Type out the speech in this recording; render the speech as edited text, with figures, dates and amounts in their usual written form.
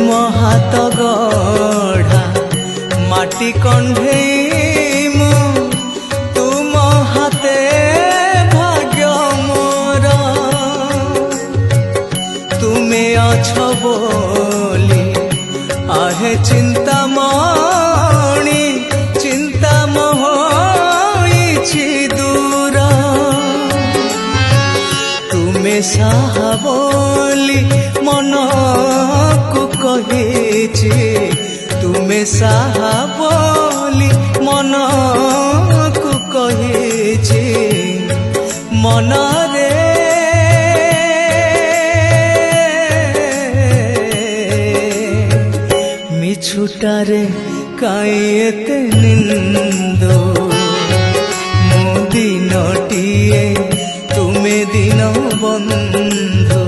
ମୋ ହାତ ଗଢ଼ା ମାଟି କଣ୍ଢେଇ ମୁଁ ତୁମ ହାତେ ଭାଗ୍ୟ ମୋର ତୁମେ ଅଛ ବୋଲି आहे चिंतामणि चिंता मोहिछि दूर तुमे साहा बोली मन को कहिछि तुमे साहा बोली मन को कहिछि मन रे छुटारे काई एते निंदो मो दिनटिए तुमे दिन बंधो